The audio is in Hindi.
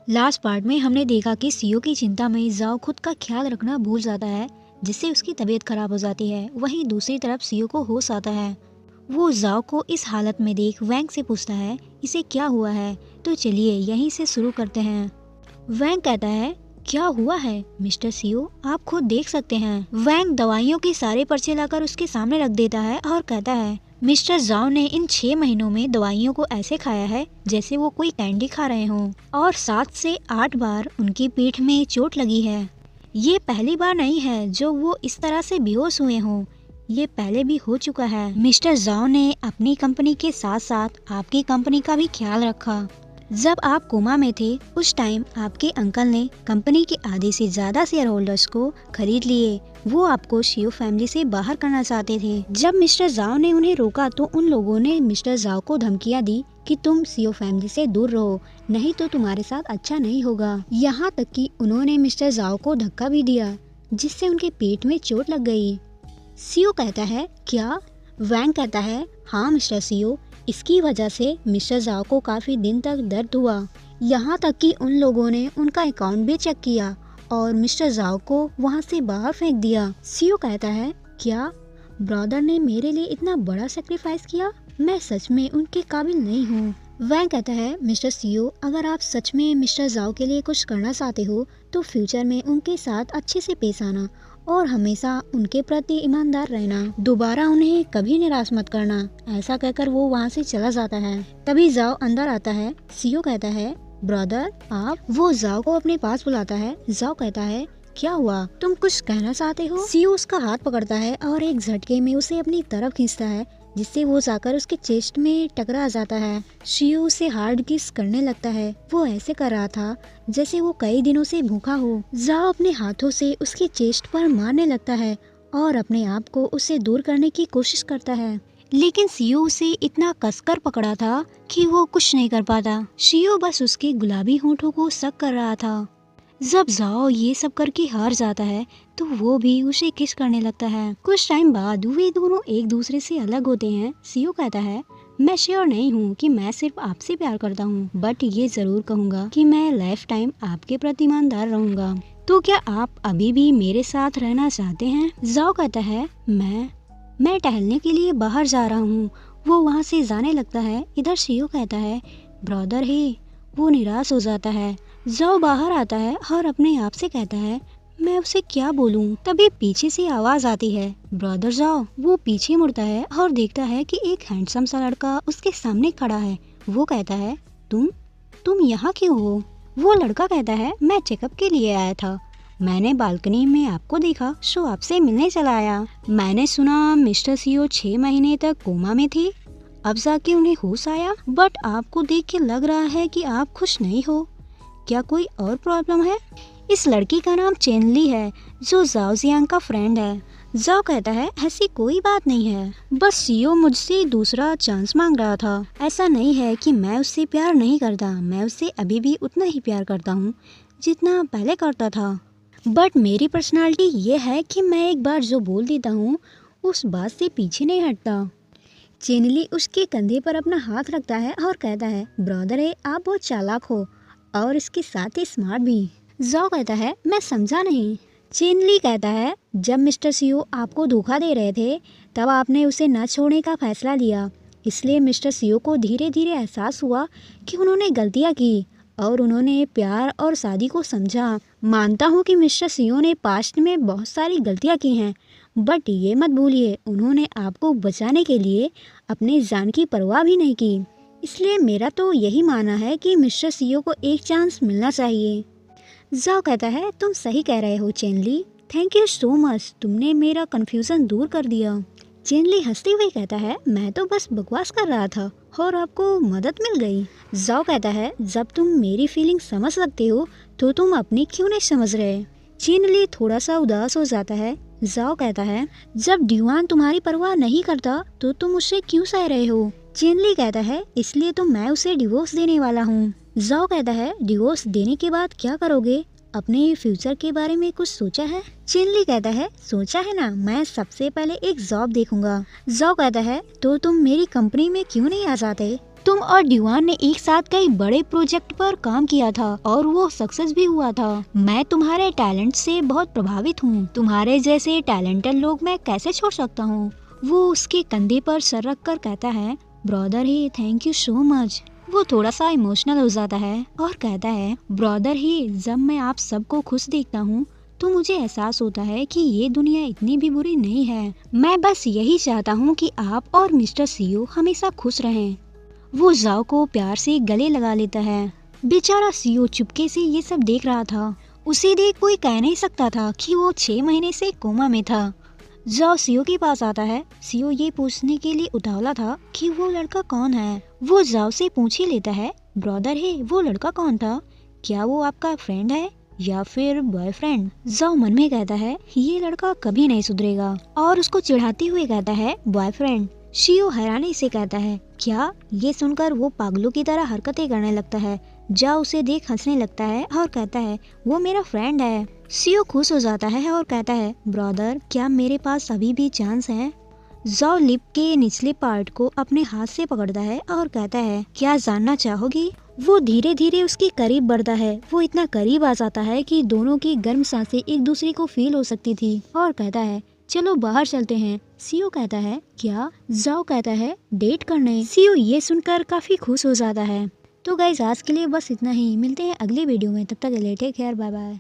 लास्ट पार्ट में हमने देखा कि सीओ की चिंता में जाओ खुद का ख्याल रखना भूल जाता है, जिससे उसकी तबीयत खराब हो जाती है। वहीं दूसरी तरफ सीओ को होश आता है। वो जाओ को इस हालत में देख वैंग से पूछता है इसे क्या हुआ है। तो चलिए यहीं से शुरू करते हैं। वैंग कहता है क्या हुआ है मिस्टर सीओ, आप खुद देख सकते हैं। वैंग दवाइयों के सारे पर्चे लाकर उसके सामने रख देता है और कहता है मिस्टर जाओ ने इन 6 महीनों में दवाइयों को ऐसे खाया है जैसे वो कोई कैंडी खा रहे हों, और 7 से 8 बार उनकी पीठ में चोट लगी है। ये पहली बार नहीं है जो वो इस तरह से बेहोश हुए हों, ये पहले भी हो चुका है। मिस्टर जाओ ने अपनी कंपनी के साथ साथ आपकी कंपनी का भी ख्याल रखा। जब आप कोमा में थे उस टाइम आपके अंकल ने कंपनी के आधे से ज्यादा शेयर होल्डर्स को खरीद लिए। वो आपको शियो फैमिली से बाहर करना चाहते थे। जब मिस्टर जाओ ने उन्हें रोका तो उन लोगों ने मिस्टर जाओ को धमकियां दी कि तुम शियो फैमिली से दूर रहो, नहीं तो तुम्हारे साथ अच्छा नहीं होगा। यहाँ तक कि उन्होंने मिस्टर जाओ को धक्का भी दिया, जिससे उनके पेट में चोट लग गई। सीओ कहता है क्या? वैंग कहता है हाँ मिस्टर सीओ, इसकी वजह से मिस्टर जाओ को काफी दिन तक दर्द हुआ, यहाँ तक कि उन लोगों ने उनका अकाउंट भी चेक किया और मिस्टर जाओ को वहाँ से बाहर फेंक दिया। सीओ कहता है क्या ब्रदर ने मेरे लिए इतना बड़ा सेक्रीफाइस किया? मैं सच में उनके काबिल नहीं हूँ। वैंग कहता है मिस्टर सीओ, अगर आप सच में मिस्टर जाओ के लिए कुछ करना चाहते हो तो फ्यूचर में उनके साथ अच्छे से पेश आना और हमेशा उनके प्रति ईमानदार रहना। दोबारा उन्हें कभी निराश मत करना। ऐसा कहकर वो वहाँ से चला जाता है। तभी जाओ अंदर आता है। सीओ कहता है ब्रदर आप। वो जाओ को अपने पास बुलाता है। जाओ कहता है क्या हुआ, तुम कुछ कहना चाहते हो? सीओ उसका हाथ पकड़ता है और एक झटके में उसे अपनी तरफ खींचता है, जिससे वो जाकर उसके चेस्ट में टकरा जाता है। शियो उसे हार्ड किस करने लगता है। वो ऐसे कर रहा था जैसे वो कई दिनों से भूखा हो। जाओ अपने हाथों से उसके चेस्ट पर मारने लगता है और अपने आप को उससे दूर करने की कोशिश करता है, लेकिन शियो उसे इतना कसकर पकड़ा था कि वो कुछ नहीं कर पाता। शियो बस उसके गुलाबी होंठों को सक कर रहा था। जब जाओ ये सब करके हार जाता है तो वो भी उसे किस करने लगता है। कुछ टाइम बाद वे दोनों एक दूसरे से अलग होते हैं। सीओ कहता है मैं श्योर नहीं हूँ कि मैं सिर्फ आपसे प्यार करता हूँ, बट ये जरूर कहूँगा कि मैं लाइफ टाइम आपके प्रति ईमानदार रहूँगा। तो क्या आप अभी भी मेरे साथ रहना चाहते हैं? जाओ कहता है मैं टहलने के लिए बाहर जा रहा हूँ। वो वहाँ से जाने लगता है। इधर सीओ कहता है ब्रदर है। वो निराश हो जाता है। जाओ बाहर आता है और अपने आप से कहता है मैं उसे क्या बोलूं। तभी पीछे से आवाज आती है ब्रदर जाओ। वो पीछे मुड़ता है और देखता है कि एक हैंडसम सा लड़का उसके सामने खड़ा है। वो कहता है तुम यहाँ क्यों हो? वो लड़का कहता है मैं चेकअप के लिए आया था। मैंने बालकनी में आपको देखा सो आपसे मिलने चला आया। मैंने सुना मिस्टर सीओ 6 महीने तक कोमा में थे, अब जाके उन्हें होश आया, बट आपको देख के लग रहा है कि आप खुश नहीं हो। क्या कोई और प्रॉब्लम है? इस लड़की का नाम चेनली है जो जाओ जियांग का फ्रेंड है। जाओ कहता है ऐसी कोई बात नहीं है, बस सीओ मुझसे दूसरा चांस मांग रहा था। ऐसा नहीं है कि मैं उससे प्यार नहीं करता, मैं उससे अभी भी उतना ही प्यार करता हूँ जितना पहले करता था, बट मेरी पर्सनालिटी ये है कि मैं एक बार जो बोल देता हूँ उस बात से पीछे नहीं हटता। चेनली उसके कंधे पर अपना हाथ रखता है और कहता है ब्रदर है आप बहुत चालाक हो और इसके साथ ही स्मार्ट भी। जाओ कहता है मैं समझा नहीं। चेनली कहता है जब मिस्टर सीओ आपको धोखा दे रहे थे तब आपने उसे न छोड़ने का फैसला लिया, इसलिए मिस्टर सीओ को धीरे धीरे एहसास हुआ कि उन्होंने गलतियां की और उन्होंने प्यार और शादी को समझा। मानता हूँ कि मिस्टर सीओ ने पास्ट में बहुत सारी गलतियाँ की हैं, बट ये मत भूलिए उन्होंने आपको बचाने के लिए अपने जान की परवाह भी नहीं की। इसलिए मेरा तो यही मानना है कि मिस्टर सीओ को एक चांस मिलना चाहिए। जाओ कहता है तुम सही कह रहे हो चेनली, थैंक यू सो मच, तुमने मेरा कंफ्यूजन दूर कर दिया। चेनली हंसते हुए कहता है मैं तो बस बकवास कर रहा था और आपको मदद मिल गई। जाओ कहता है जब तुम मेरी फीलिंग समझ सकते हो तो तुम अपनी क्यों नहीं समझ रहे। चेनली थोड़ा सा उदास हो जाता है। जाओ कहता है जब ड्यूआन तुम्हारी परवाह नहीं करता तो तुम उससे क्यों सह रहे हो। चेनली कहता है इसलिए तो मैं उसे डिवोर्स देने वाला हूँ। जाओ कहता है डिवोर्स देने के बाद क्या करोगे, अपने फ्यूचर के बारे में कुछ सोचा है? चेनली कहता है सोचा है ना, मैं सबसे पहले एक जॉब देखूंगा। जाओ कहता है तो तुम मेरी कंपनी में क्यों नहीं आ जाते? तुम और ड्यूआन ने एक साथ कई बड़े प्रोजेक्ट पर काम किया था और वो सक्सेस भी हुआ था। मैं तुम्हारे टैलेंट से बहुत प्रभावित हूँ। तुम्हारे जैसे टैलेंटेड लोग मैं कैसे छोड़ सकता हूँ। वो उसके कंधे पर सर रख कर कहता है, brother he thank you so much. वो थोड़ा सा इमोशनल हो जाता है और कहता है, ब्रदर ही जब मैं आप सबको खुश देखता हूँ तो मुझे एहसास होता है कि ये दुनिया इतनी भी बुरी नहीं है। मैं बस यही चाहता हूँ कि आप और मिस्टर सीओ हमेशा खुश रहें। वो जाओ को प्यार से गले लगा लेता है। बेचारा सीओ चुपके से ये सब देख रहा था। उसे देख कोई कह नहीं सकता था कि वो 6 महीने से कोमा में था। जाओ सीओ के पास आता है। सीओ ये पूछने के लिए उतावला था कि वो लड़का कौन है। वो जाओ से पूछ ही लेता है, ब्रदर है वो लड़का कौन था? क्या वो आपका फ्रेंड है या फिर बॉयफ्रेंड? जाओ मन में कहता है, ये लड़का कभी नहीं सुधरेगा और उसको चिढ़ाते हुए कहता है, बॉयफ्रेंड। शियो हैरानी से कहता है, क्या? ये सुनकर वो पागलों की तरह हरकतें करने लगता है। जाओ उसे देख हंसने लगता है और कहता है, वो मेरा फ्रेंड है। शियो खुश हो जाता है और कहता है, ब्रदर क्या मेरे पास अभी भी चांस है? जाओ लिप के निचले पार्ट को अपने हाथ से पकड़ता है और कहता है, क्या जानना चाहोगी? वो धीरे धीरे उसके करीब बढ़ता है। वो इतना करीब आ जाता है कि दोनों की गर्म सांसें एक दूसरे को फील हो सकती थी और कहता है, चलो बाहर चलते हैं। सीओ कहता है, क्या? जाओ कहता है, डेट करने। सीओ ये सुनकर काफी खुश हो जाता है। तो गाइस आज के लिए बस इतना ही। मिलते हैं अगली वीडियो में, तब तक के लिए टेक केयर, बाय बाय।